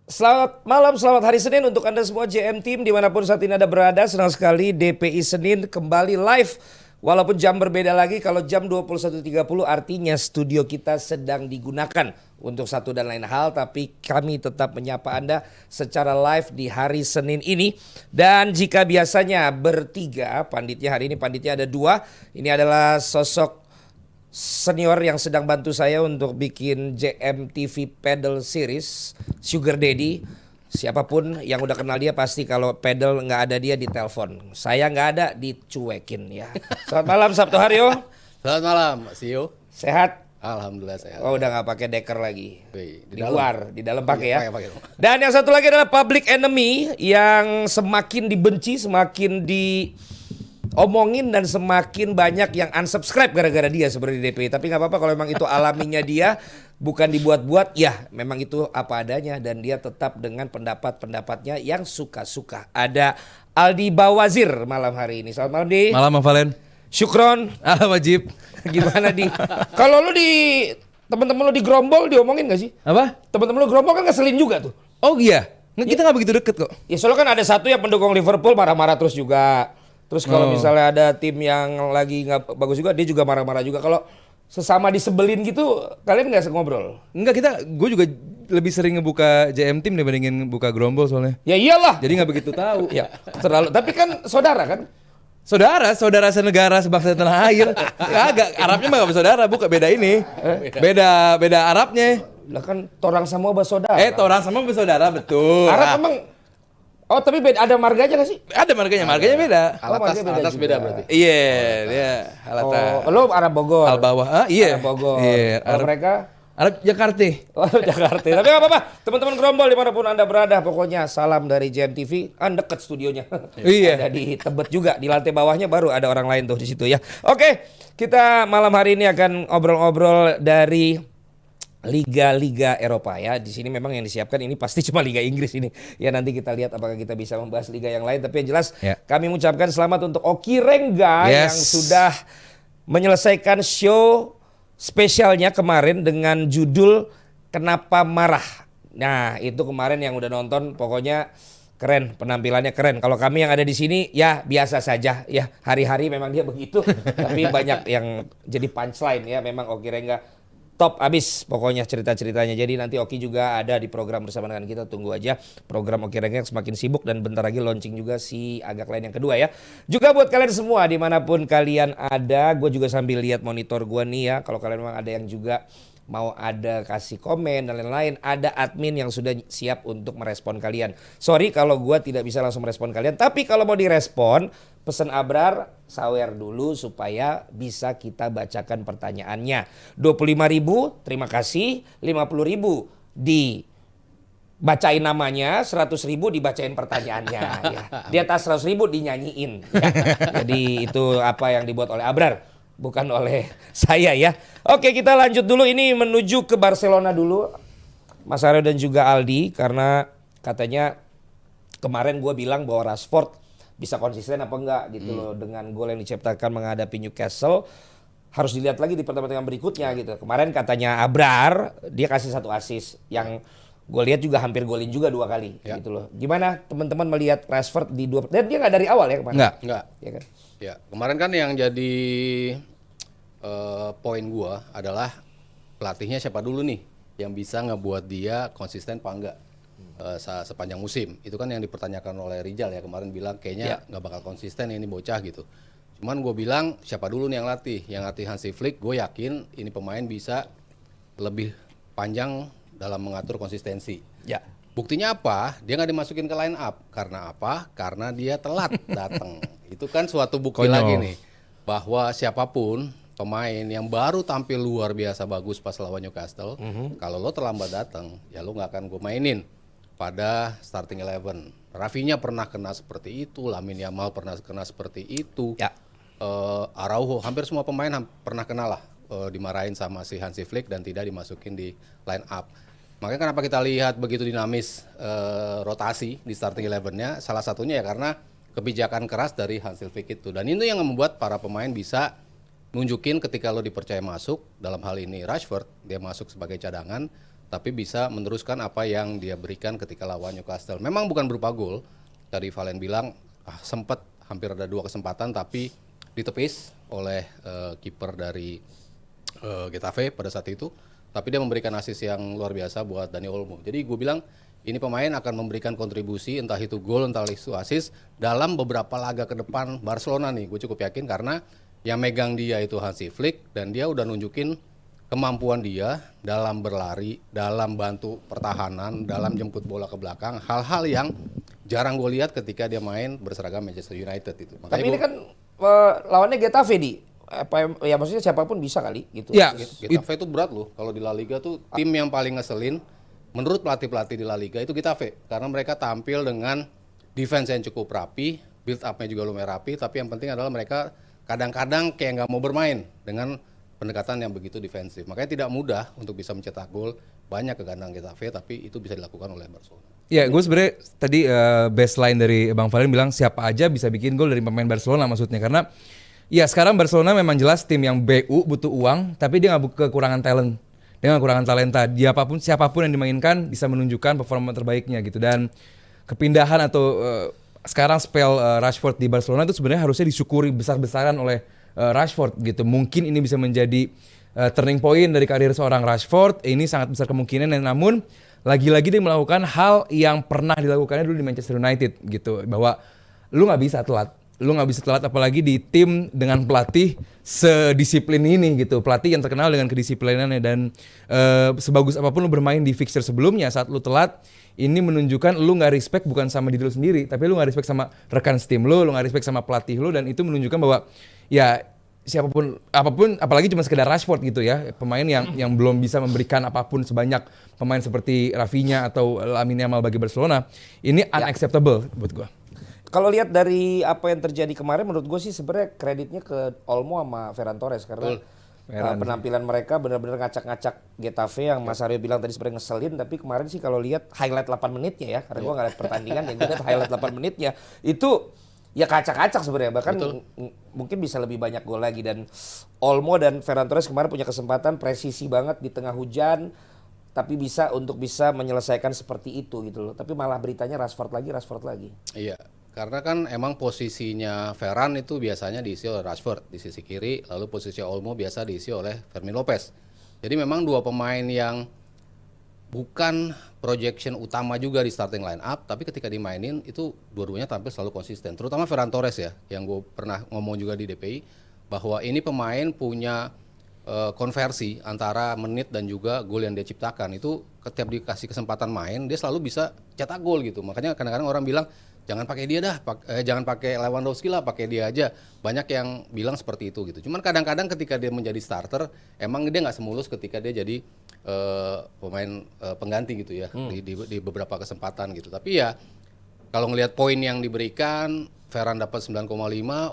Selamat malam, selamat hari Senin untuk Anda semua JM Team dimanapun saat ini Anda berada. Senang sekali DPI Senin kembali live. Walaupun jam berbeda lagi, kalau jam 21.30 artinya studio kita sedang digunakan untuk satu dan lain hal. Tapi kami tetap menyapa Anda secara live di hari Senin ini. Dan jika biasanya bertiga, panditnya hari ini panditnya ada dua. Ini adalah sosok senior yang sedang bantu saya untuk bikin JMTV Pedal Series, Sugar Daddy. Siapapun yang udah kenal dia pasti kalau pedal nggak ada dia ditelepon. Saya nggak ada dicuekin ya. Selamat malam Sabtu Haryo. Selamat malam, Mas Sio. Sehat? Alhamdulillah sehat. Oh udah nggak pakai deker lagi. Wih, Di luar, di dalam pakai ya. Pakai. Dan yang satu lagi adalah public enemy yang semakin dibenci, semakin diomongin dan semakin banyak yang unsubscribe gara-gara dia seperti DPI. Tapi nggak apa-apa kalau memang itu alaminya dia, bukan dibuat-buat. Ya memang itu apa adanya dan dia tetap dengan pendapat-pendapatnya yang suka-suka. Ada Aldi Bawazir malam hari ini. Selamat malam Di. Malam Bang Valen. Syukron. Wajib. Gimana Di? Kalau lu temen-temen lu di Grombol diomongin gak sih? Apa? Temen-temen lu Grombol kan ngeselin juga tuh. Oh iya. Kita nggak begitu deket kok. Ya soalnya kan ada satu yang pendukung Liverpool marah-marah terus juga. Terus kalau misalnya ada tim yang lagi nggak bagus juga, dia juga marah-marah juga. Kalau sesama disebelin gitu, kalian nggak ngobrol? Enggak, gue juga lebih sering ngebuka JM Team dibandingin buka Grombol soalnya. Ya iyalah. Jadi nggak begitu tahu. Ya terlalu. Tapi kan saudara kan? Saudara senegara sebangsa tanah air. Kagak, Arabnya mah gak bersaudara, bukan beda ini. Beda Arabnya. Lah kan torang sama bersaudara. Orang sama bersaudara betul. Arab emang. Oh tapi beda, ada marganya gak sih? Ada marganya beda. Atas beda berarti. Iya, dia halata. Oh, lu Arab Bogor. Al bawah. Iya. Arab Bogor. Iya, Kalau mereka Arab Jakarta. oh, Jakarta. Tapi gak apa-apa. Teman-teman Grombol dimanapun Anda berada, pokoknya salam dari JMTV. Deket studionya. Iya. Ada di Tebet juga. Di lantai bawahnya baru ada orang lain tuh di situ ya. Oke, kita malam hari ini akan ngobrol-ngobrol dari liga-liga Eropa ya. Di sini memang yang disiapkan ini pasti cuma Liga Inggris ini. Ya nanti kita lihat apakah kita bisa membahas liga yang lain. Tapi yang jelas kami mengucapkan selamat untuk Oki Rengga yang sudah menyelesaikan show spesialnya kemarin dengan judul Kenapa Marah. Nah itu kemarin yang udah nonton pokoknya keren, penampilannya keren. Kalau kami yang ada di sini ya biasa saja ya, hari-hari memang dia begitu. Tapi banyak yang jadi punchline ya, memang Oki Rengga top abis pokoknya cerita-ceritanya. Jadi nanti Oki juga ada di program bersama dengan kita. Tunggu aja program Oki Rengga yang semakin sibuk. Dan bentar lagi launching juga si Agak Lain yang kedua ya. Juga buat kalian semua dimanapun kalian ada. Gue juga sambil lihat monitor gue nih ya. Kalau kalian memang ada yang juga mau ada kasih komen dan lain-lain, ada admin yang sudah siap untuk merespon kalian. Sorry kalau gue tidak bisa langsung merespon kalian. Tapi kalau mau direspon, pesan Abrar sawer dulu supaya bisa kita bacakan pertanyaannya. 25.000 terima kasih, 50.000 dibacain namanya, 100.000 dibacain pertanyaannya ya. Di atas 100.000 dinyanyiin ya. Jadi itu apa yang dibuat oleh Abrar, bukan oleh saya ya. Oke, kita lanjut dulu, ini menuju ke Barcelona dulu Mas Aryo dan juga Aldi. Karena katanya kemarin gue bilang bahwa Rashford bisa konsisten apa enggak gitu loh dengan gol yang diciptakan menghadapi Newcastle. Harus dilihat lagi di pertandingan berikutnya gitu. Kemarin katanya Abrar dia kasih 1 assist yang gue lihat juga hampir golin juga 2 kali gitu loh. Gimana teman-teman melihat Rashford di 2, dan dia nggak dari awal ya kemarin? Enggak. Ya kan? Ya, kemarin kan yang jadi poin gua adalah pelatihnya siapa dulu nih yang bisa ngebuat dia konsisten apa enggak sepanjang musim. Itu kan yang dipertanyakan oleh Rizal ya kemarin, bilang kayaknya nggak bakal konsisten ini bocah gitu. Cuman gue bilang siapa dulu nih yang latih Hansi Flick. Gue yakin ini pemain bisa lebih panjang dalam mengatur konsistensi. Ya. Buktinya apa? Dia nggak dimasukin ke line up. Karena apa? Karena dia telat datang. Itu kan suatu bukti lagi nih bahwa siapapun pemain yang baru tampil luar biasa bagus pas lawan Newcastle, kalau lo terlambat datang, ya lo nggak akan gue mainin pada starting 11. Rafinya pernah kena seperti itu, Lamine Yamal pernah kena seperti itu, Araujo, hampir semua pemain pernah kena lah, dimarahin sama si Hansi Flick dan tidak dimasukin di line up. Makanya kenapa kita lihat begitu dinamis rotasi di starting 11-nya, salah satunya ya karena kebijakan keras dari Hansi Flick itu. Dan itu yang membuat para pemain bisa nunjukin ketika lo dipercaya masuk, dalam hal ini Rashford, dia masuk sebagai cadangan, tapi bisa meneruskan apa yang dia berikan ketika lawan Newcastle. Memang bukan berupa gol. Tadi Valen bilang sempat hampir ada 2 kesempatan tapi ditepis oleh kiper dari Getafe pada saat itu. Tapi dia memberikan assist yang luar biasa buat Dani Olmo. Jadi gue bilang ini pemain akan memberikan kontribusi entah itu gol entah itu assist dalam beberapa laga ke depan Barcelona nih. Gue cukup yakin karena yang megang dia itu Hansi Flick dan dia udah nunjukin kemampuan dia dalam berlari, dalam bantu pertahanan, dalam jemput bola ke belakang, hal-hal yang jarang gue lihat ketika dia main berseragam Manchester United itu. Makanya Tapi ini kan lawannya Getafe di ya maksudnya siapapun bisa kali gitu. Ya, Getafe itu berat loh. Kalau di La Liga tuh tim yang paling ngeselin menurut pelatih-pelatih di La Liga itu Getafe karena mereka tampil dengan defense yang cukup rapi, build up-nya juga lumayan rapi, tapi yang penting adalah mereka kadang-kadang kayak nggak mau bermain dengan pendekatan yang begitu defensif. Makanya tidak mudah untuk bisa mencetak gol. Banyak ke kandang Getafe, tapi itu bisa dilakukan oleh Barcelona. Ya, gue sebenarnya tadi baseline dari Bang Valen bilang siapa aja bisa bikin gol dari pemain Barcelona maksudnya. Karena ya sekarang Barcelona memang jelas tim yang BU butuh uang, tapi dia nggak kekurangan talent. Dia nggak kekurangan talenta. Dia siapapun yang dimainkan bisa menunjukkan performa terbaiknya gitu. Dan kepindahan atau sekarang spell Rashford di Barcelona itu sebenarnya harusnya disyukuri besar-besaran oleh Rashford gitu. Mungkin ini bisa menjadi turning point dari karir seorang Rashford. Ini sangat besar kemungkinan. Namun lagi-lagi dia melakukan hal yang pernah dilakukannya dulu di Manchester United gitu. Bahwa lu nggak bisa telat. Lu nggak bisa telat apalagi di tim dengan pelatih sedisiplin ini gitu. Pelatih yang terkenal dengan kedisiplinannya dan sebagus apapun lu bermain di fixture sebelumnya saat lu telat ini menunjukkan lu nggak respect bukan sama diri lu sendiri, tapi lu nggak respect sama rekan tim lu nggak respect sama pelatih lu dan itu menunjukkan bahwa ya siapapun apapun apalagi cuma sekedar Rashford gitu ya, pemain yang belum bisa memberikan apapun sebanyak pemain seperti Rafinha atau Lamine Yamal bagi Barcelona, ini unacceptable buat gua. Kalau lihat dari apa yang terjadi kemarin, menurut gue sih sebenarnya kreditnya ke Olmo sama Ferran Torres karena penampilan mereka benar-benar ngacak-ngacak Getafe yang Mas Aryo bilang tadi sebenarnya ngeselin, tapi kemarin sih kalau lihat highlight 8 menitnya ya, karena gue nggak lihat pertandingan ya, gue lihat highlight 8 menitnya itu ya kacak-kacak sebenarnya, bahkan mungkin bisa lebih banyak gol lagi. Dan Olmo dan Ferran Torres kemarin punya kesempatan presisi banget di tengah hujan, tapi bisa menyelesaikan seperti itu gitu loh. Tapi malah beritanya Rashford lagi. Iya, karena kan emang posisinya Ferran itu biasanya diisi oleh Rashford di sisi kiri, lalu posisi Olmo biasa diisi oleh Fermin Lopez. Jadi memang dua pemain yang bukan projection utama juga di starting line up, tapi ketika dimainin itu dua-duanya tampil selalu konsisten. Terutama Ferran Torres ya, yang gue pernah ngomong juga di DPI, bahwa ini pemain punya konversi antara menit dan juga gol yang dia ciptakan. Itu setiap dikasih kesempatan main, dia selalu bisa cetak gol gitu. Makanya kadang-kadang orang bilang, jangan pakai dia dah, jangan pakai Lewandowski lah, pakai dia aja. Banyak yang bilang seperti itu gitu. Cuman kadang-kadang ketika dia menjadi starter, emang dia nggak semulus ketika dia jadi pemain pengganti gitu ya di beberapa kesempatan gitu. Tapi ya kalau ngelihat poin yang diberikan, Ferran dapat 9,5,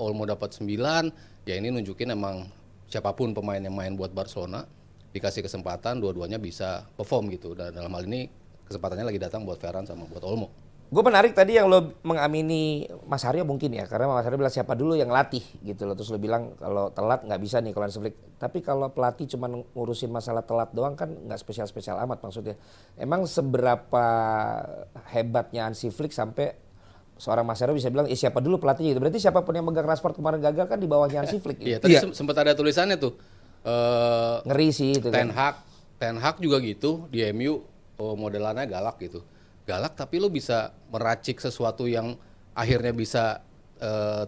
Olmo dapat 9, ya ini nunjukin emang siapapun pemain yang main buat Barcelona dikasih kesempatan dua-duanya bisa perform gitu. Dan dalam hal ini kesempatannya lagi datang buat Ferran sama buat Olmo. Gue menarik tadi yang lo mengamini Mas Haryo mungkin ya, karena Mas Haryo bilang siapa dulu yang latih gitu loh, terus lo bilang kalau telat nggak bisa nih kalau Hansi Flick. Tapi kalau pelatih cuma ngurusin masalah telat doang kan nggak spesial-spesial amat maksudnya. Emang seberapa hebatnya Hansi Flick sampai seorang Mas Haryo bisa bilang siapa dulu pelatihnya gitu. Berarti siapapun yang megang Rashford kemarin gagal kan di bawahnya Hansi Flick. Iya, tadi sempat ada tulisannya tuh. Ngeri sih itu Ten Hag juga gitu di MU, modelannya galak gitu. Galak tapi lu bisa meracik sesuatu yang akhirnya bisa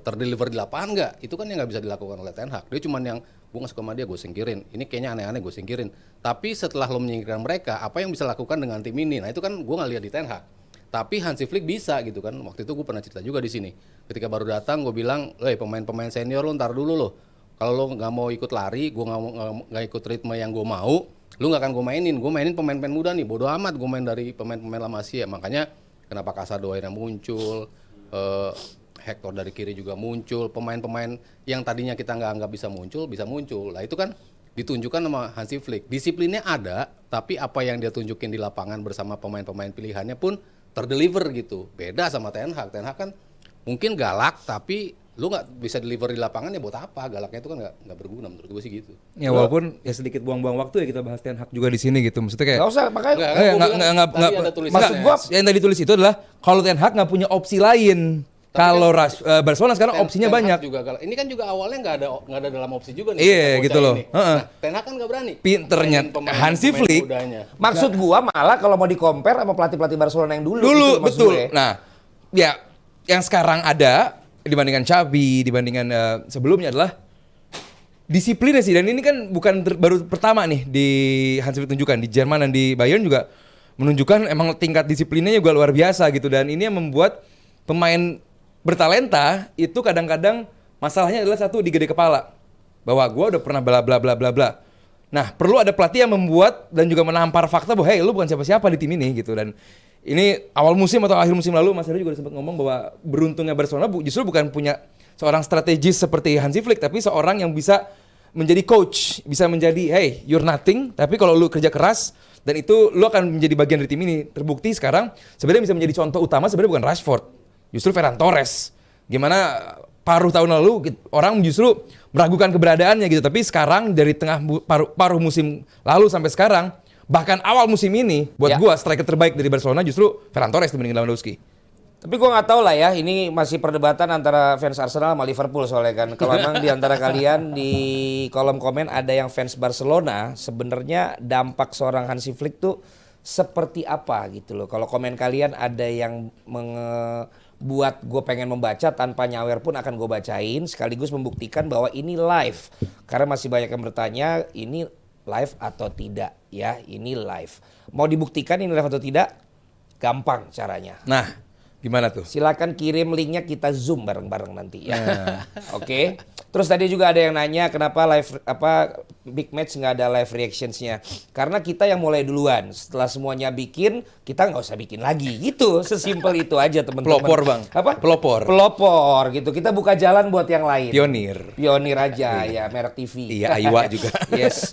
terdeliver di lapangan nggak? Itu kan yang nggak bisa dilakukan oleh Ten Hag. Dia cuman yang gue nggak suka sama dia, gue singkirin. Ini kayaknya aneh-aneh, gue singkirin. Tapi setelah lo menyingkirkan mereka, apa yang bisa lakukan dengan tim ini? Nah itu kan gue nggak lihat di Ten Hag. Tapi Hansi Flick bisa gitu kan. Waktu itu gue pernah cerita juga di sini. Ketika baru datang gue bilang, pemain-pemain senior lo ntar dulu lo. Kalau lo nggak mau ikut lari, gue nggak ikut ritme yang gue mau, lu nggak akan gue mainin pemain-pemain muda nih, bodo amat gue main dari pemain-pemain La Masia. Makanya kenapa Casado akhirnya muncul, Hector dari kiri juga muncul, pemain-pemain yang tadinya kita nggak anggap bisa muncul. Lah itu kan ditunjukkan sama Hansi Flick. Disiplinnya ada, tapi apa yang dia tunjukin di lapangan bersama pemain-pemain pilihannya pun terdeliver gitu. Beda sama Ten Hag. Ten Hag kan mungkin galak, tapi lu nggak bisa deliver di lapangan ya buat apa? Galaknya itu kan nggak berguna menurut gue sih gitu. Ya walaupun ya sedikit buang-buang waktu ya kita bahas Ten Hag juga di sini gitu. Maksudnya kayak Nggak usah, makanya Nggak, Eh, gua nggak- bilang nggak- tadi nggak- ada tulisannya. maksud gua yang tadi tulis itu adalah kalau Ten Hag nggak punya opsi lain. Kalau Barcelona sekarang opsinya Ten Hag banyak. juga ini kan juga awalnya nggak ada dalam opsi juga nih. Iya, bocah gitu loh. ini. Heeh. Nah, Ten Hag kan nggak berani. Pinternya Mainin Hansi pemain Flick. mudanya. maksud gua malah kalau mau di-compare sama pelatih-pelatih Barcelona yang dulu. Dulu gitu maksud betul. gue. Nah, ya yang sekarang ada dibandingkan Xavi, dibandingkan sebelumnya adalah disiplinnya sih. Dan ini kan bukan baru pertama nih di Hansi Flick tunjukkan di Jerman dan di Bayern juga menunjukkan emang tingkat disiplinnya juga luar biasa gitu. Dan ini yang membuat pemain bertalenta itu kadang-kadang masalahnya adalah satu di gede kepala. Bahwa gua udah pernah bla bla bla bla bla. Nah, perlu ada pelatih yang membuat dan juga menampar fakta bahwa hey, lu bukan siapa-siapa di tim ini gitu. Dan ini awal musim atau akhir musim lalu Mas Heri juga udah sempat ngomong bahwa beruntungnya Barcelona justru bukan punya seorang strategis seperti Hansi Flick, tapi seorang yang bisa menjadi coach, bisa menjadi hey, you're nothing, tapi kalau lu kerja keras dan itu lu akan menjadi bagian dari tim ini. Terbukti sekarang sebenarnya bisa menjadi contoh utama sebenarnya bukan Rashford, justru Ferran Torres. Gimana paruh tahun lalu orang justru meragukan keberadaannya gitu, tapi sekarang dari tengah paruh musim lalu sampai sekarang, bahkan awal musim ini buat Ya. gua striker terbaik dari Barcelona justru Ferran Torres dibanding Lewandowski. Tapi gue nggak tahu lah ya, ini masih perdebatan antara fans Arsenal sama Liverpool soalnya kan. Kalau emang di antara kalian di kolom komen ada yang fans Barcelona, sebenarnya dampak seorang Hansi Flick tuh seperti apa gitu loh. Kalau komen kalian ada yang buat gue pengen membaca tanpa nyawer pun akan gue bacain, sekaligus membuktikan bahwa ini live. Karena masih banyak yang bertanya ini live atau tidak ya, ini live. Mau dibuktikan ini live atau tidak? Gampang caranya. Nah, gimana tuh? Silakan kirim linknya, kita zoom bareng-bareng nanti ya. Oke. Terus tadi juga ada yang nanya kenapa live big match nggak ada live reactionsnya? Karena kita yang mulai duluan. Setelah semuanya bikin, kita nggak usah bikin lagi. Gitu, sesimpel itu aja teman-teman. Pelopor, Bang. Apa? Pelopor. Pelopor gitu. Kita buka jalan buat yang lain. Pionir. Pionir aja ya, merek TV. Iya, Aiwa juga. Yes.